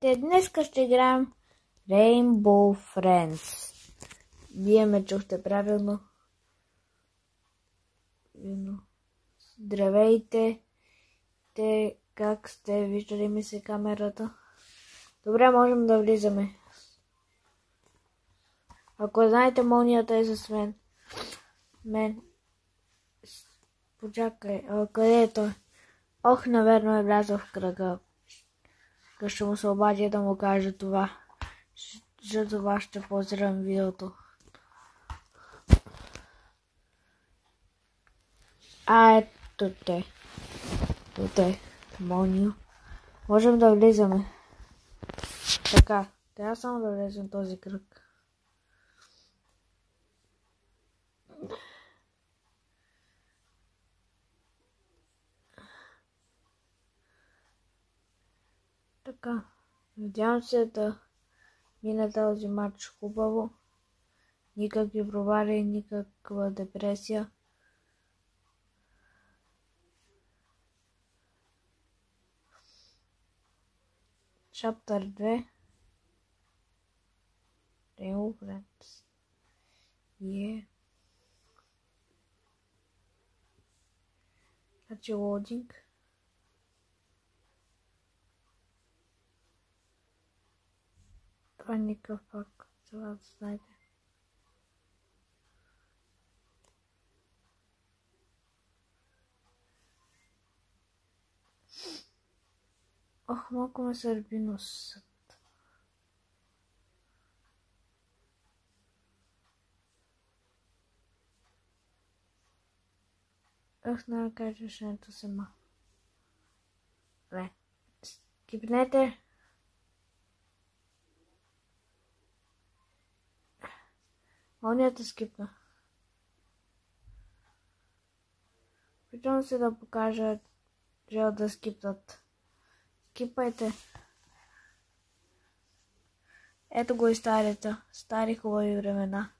Днеска ще играем Rainbow Friends. Вие ме чухте правилно. Здравейте. Как сте? Виждали ми се камерата? Добре, можем да влизаме. Ако знаете, молнията е с мен. Почакай, къде е той? Ох, наверно е влязъл в кръга. Ще му се обадя да му кажа това. За това ще поздравям видеото. Ето те. Ето те. Молнио. Можем да влизаме. Така. Трябва само да влезем този кръг. Така. Надявам се да мине този матч хубаво. Никакви провали, никаква депресия. Chapter 2. Rainbow Friends. Значи лодинг. Това никакъв пак. Това да знаете. Ох, малко ме сърби носът. Ох, не кажа решението сама. Добре. Скипнете. Молнията скипна. Опитвам се да покажа, че да скипнат. Скипайте. Ето го и стари хубави времена.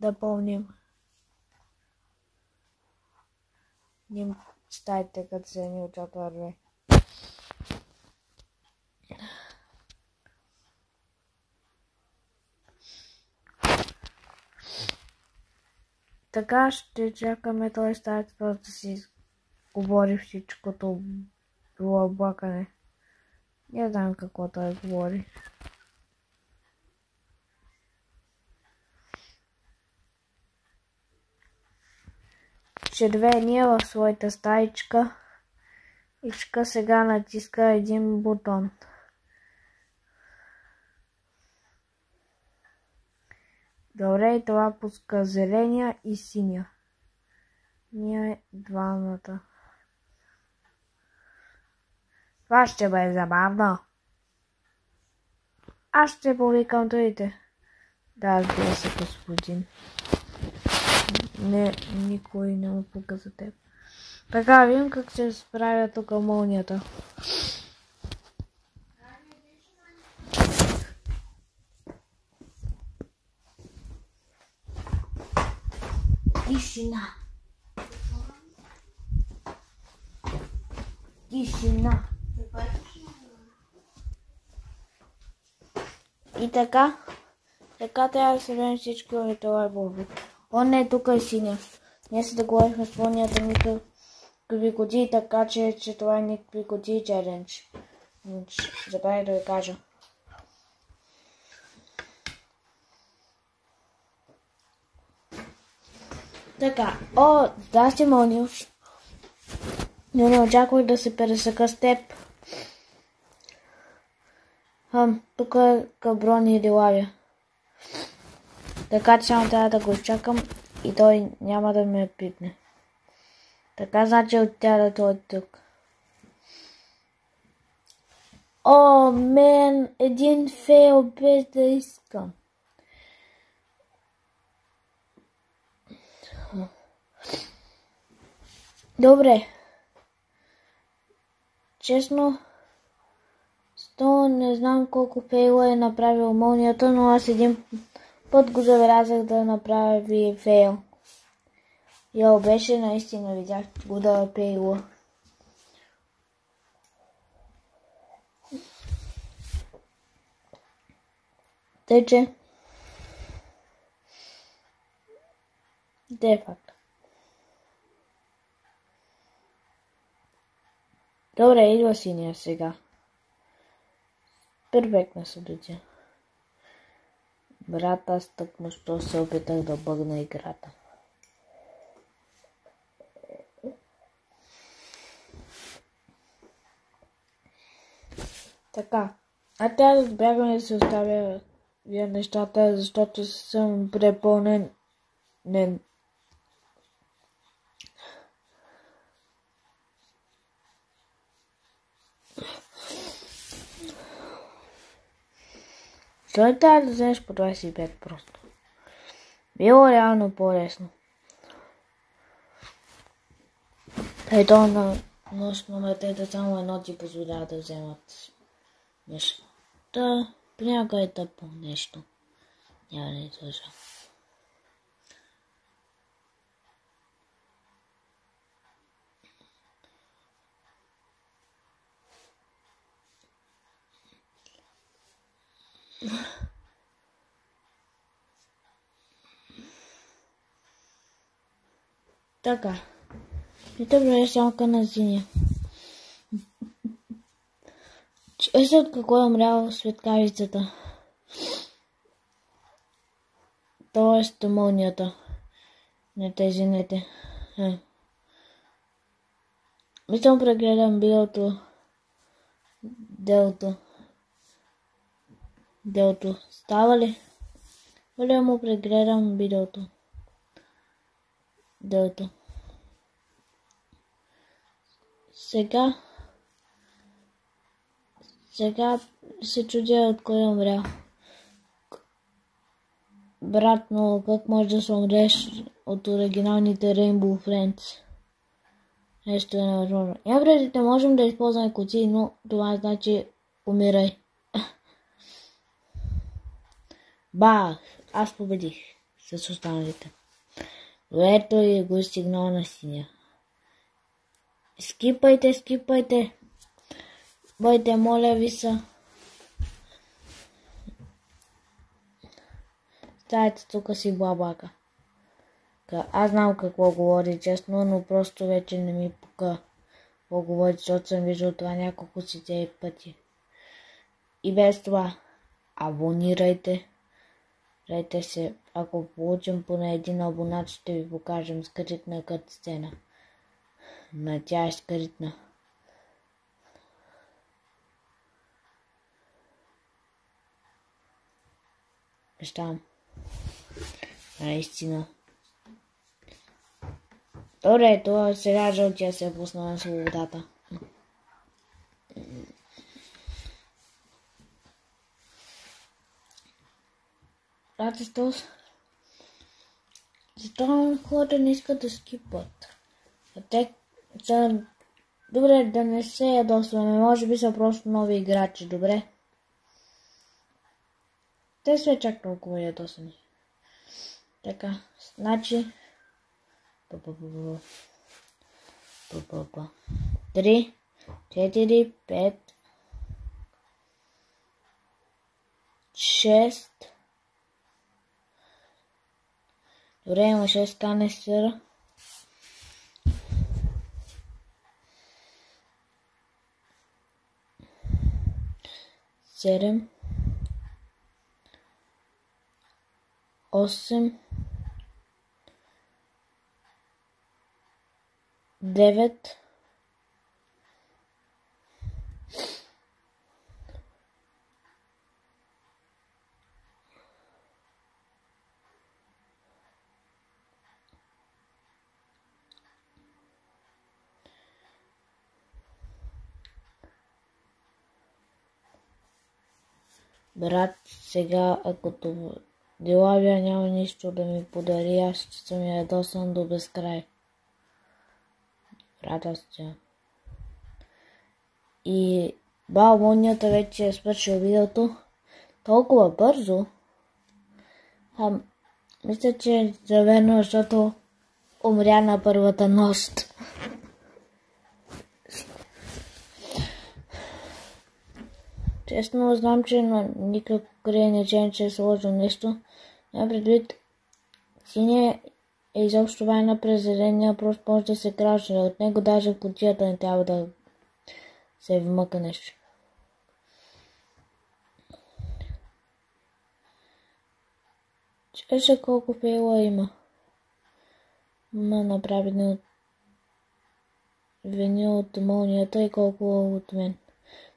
Да помним. Ним стайте, като се ни учат върве. Така ще чакаме той старт да си говори всичкото било облакане. Не знам какво той говори. Червения в своята стаичка. Ичка сега натиска един бутон. Добре, и това пуска зеления и синя. Ние двамата. Това ще бъде забавно. Аз ще повикам другите. Да, разбира се, господин. Не, никой не му пука за теб. Така, видим как се справя тук молнията. Тишина. Тишина. И така трябва да се видим всички от това боби. Он е тук и синя. Ние се да говорихме с молнията никакви кутии, така че това е никакви кутии челендж. Забравя да ви кажа. Така, здрасти, Молнио. Не очаквах да се пересека с теб. Тук е Каброн или Лавия. Така че само трябва да го изчакам и той няма да ме пипне. Така значи от тя да той тук. Мен, един фейл без да искам. Добре. Честно, не знам колко фейла е направил молнията, но аз един път го забелязах да направи фейл. Беше наистина, видях го да фейла. Тъй, че де е факт. Добре, идва синия сега. Перфектна съдица. Брат, аз тъкмо що се опитах да бъгна играта. Така. А тя да бягам и да се оставя вие нещата, защото съм препълнен. Той трябва да вземеш по 25 просто. Било реално по-лесно. Ето на нощно метета само едно ти позволява да вземат нещо. Та понякога е тъпо нещо. Няма да излъжа. Така. И те бъде само на синия. След какво е умрял светкавицата. Тоест мълнията. Не тези нете. Мислям прегледам билото. Делото. Става ли? Валя му прегледам видеото. Делото. Сега се чудя от кой е умрял. Брат, но как може да се умреш от оригиналните Rainbow Friends? Нещо е невъзможно. Я вредите, можем да използваме кутии, но това значи умирай. Ба, аз победих с останалите. Добре, той го стигнал на синия. Скипайте. Бойте, моля ви са. Ставайте тук си блабака. Аз знам какво говори честно, но просто вече не ми пука какво говори, защото съм виждал това няколко си пъти. И без това, абонирайте. Дайте се, ако получим поне един абонат, ще ви покажем скритна катсцена. На тя е скритна. Щам. Наистина. Добре, това сега жълтия се е пусна на свободата. Защо хората не искат да скипат? Те са... Добре, да не се ядосваме, може би са просто нови играчи, добре? Те са чак толкова ядосани. Така, значи... 3, 4, 5, 6... Добре, има 6 канистъра. 7, 8, 9, Брат, сега, ако Делавия няма нищо да ми подари, аз ще съм ядосан до безкрай. Брат, аз тя. И балмонията вече е свършил видеото толкова бързо. Мисля, че е заверно, защото умря на първата нощ. Честно знам, че на никакво греене, че е сложил нещо. Няма предвид, синия е изобщо вайна през зеления, просто може да се краше. От него даже в кутията не трябва да се вмъка нещо. Чеше колко фейла има. Направено от винил от молнията и колко от мен.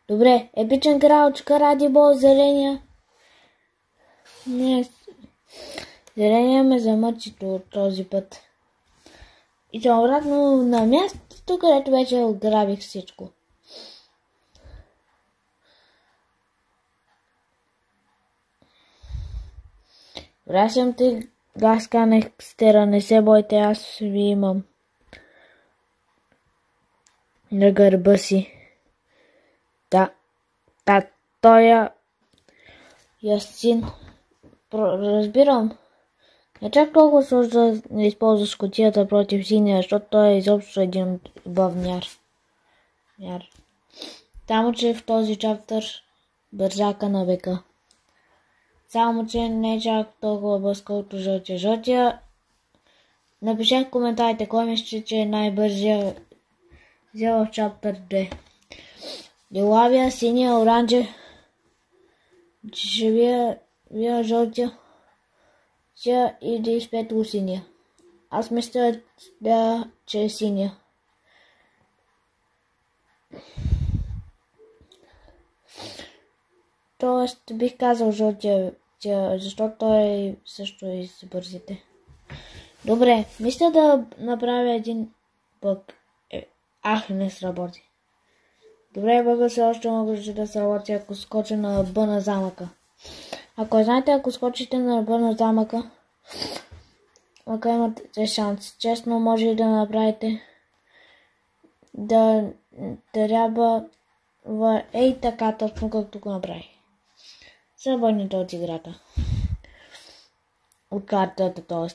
Добре, епичен кралчка, ради Бог, зеления. Не, зеления ме замъчи този път. И съм обратно на мястото, където вече ограбих всичко. Вращам ти гаскан екстера, не се бойте, аз ви имам на гърба си. Да, той Ясин. Разбирам. Не чак толкова сложно да използваш кутията против синия, защото той е изобщо един бавняр. Само, че в този чаптър бързака на века. Само, че не е чак толкова бърз, колкото жълтия. Жълтия, напишете в коментарите, кой мисля, че е най-бързия взел в чаптър 2. Лилавия, синия, оранже, живия, жълтия, или светло синия. Аз мисля, че е синия. Тоест бих казал жълтия, защото той също и с бързите. Добре, мисля да направя един бъг. Не сработи. Добре, бъга се още може да сработи, ако скоча на ръба на замъка. Ако знаете, ако скочите на ръба на замъка, ако имате шанс, честно може и да направите да трябва ей така, точно както го направи. Забърните от играта. От картата, т.е.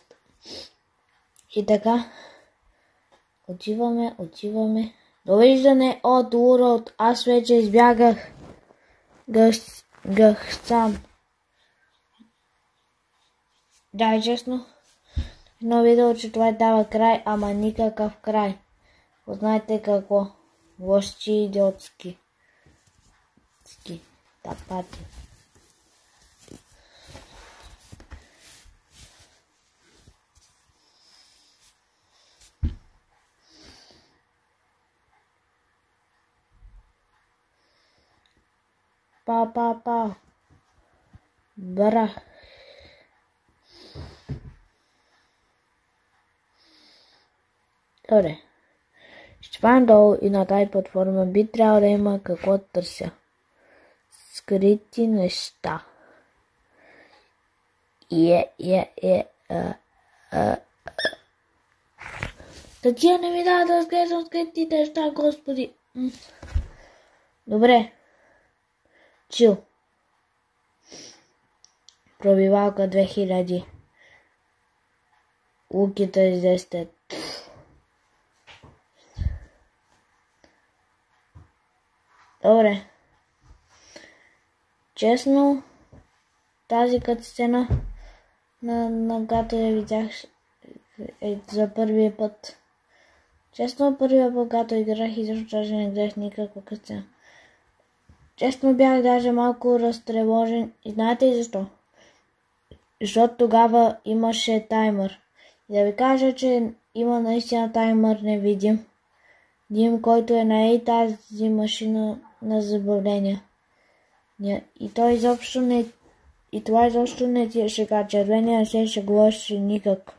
И така. Отиваме. Довиждане от Урод. Аз вече избягах. Гъх сам. Да, честно. Едно видео, че това дава край, ама никакъв край. Познайте какво. Лоши идиотски. Тапати. Па. Бра. Добре. Ще пам долу и на тази платформа би трябвало да има какво търся. Скрити неща. Тътия не ми дава да разглеждам скритите неща, господи. Добре. Чил. Пробивалка 2000. Луките 10. Добре. Честно, тази катсцена на Гато я видях за първия път. Честно, първия път Гато играх и защо даже не гледах никаква катсцена. Честно бях даже малко разтревожен и знаете ли защо? Защото тогава имаше таймър. И да ви кажа, че има наистина таймър невидим. Който е на тази машина на забавления. И това изобщо не ти е шега. Червения не се шегуваше никак.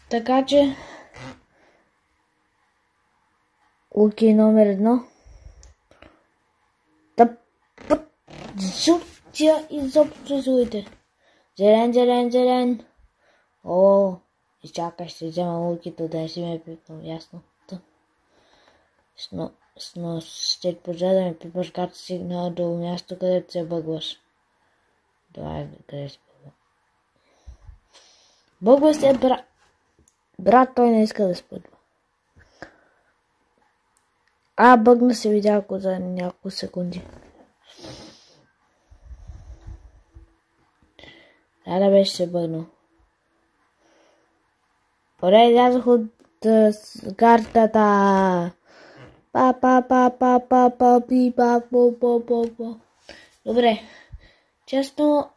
Така че Луки номер 1. Жълтия изобщо злуите. Зелен. Изчакай, ще взема лукито да не си ме пипам, ясно. Ще пожа да ме пипаш, като стигна до място, където се бъгваш. Това е къде се бъгва. Бъгва се, Брат, той не иска да спътва. Бъгна се видя за няколко секунди. Да беше се бъгнал. Добре, излязох от картата. Добре. Честно,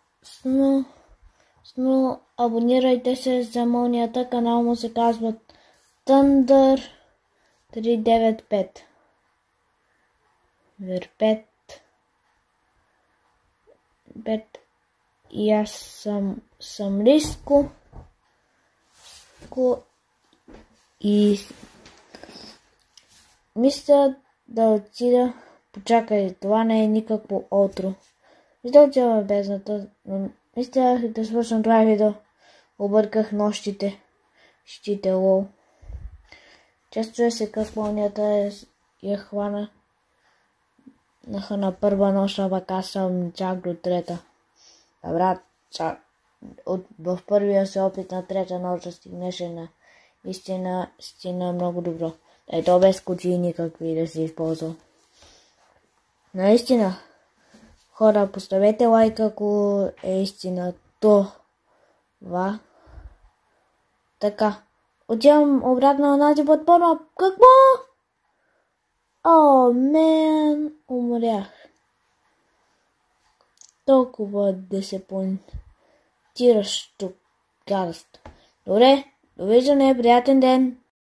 абонирайте се за молнията. Канал му се казва Thunder 395. Верпет. И аз съм Риско. И мисля да отида. Почакай, това не е никакво отро. Мисля да отида в бездната, но мисля да свършам това видео. Обърках нощите. Щите лол. Често се как молнията я хвана. На първа нощ, пък аз съм чак до трета. Добра, в първия се опит на трета нощ да стигнеше на истина много добро. То без кутии никакви да се използва. Наистина, хора, поставете лайк, ако е истина това. Така, отивам обратно на тази платформа. Какво? Умрях. Толкова десепонтиращо гадост. Добре, довиждане, приятен ден.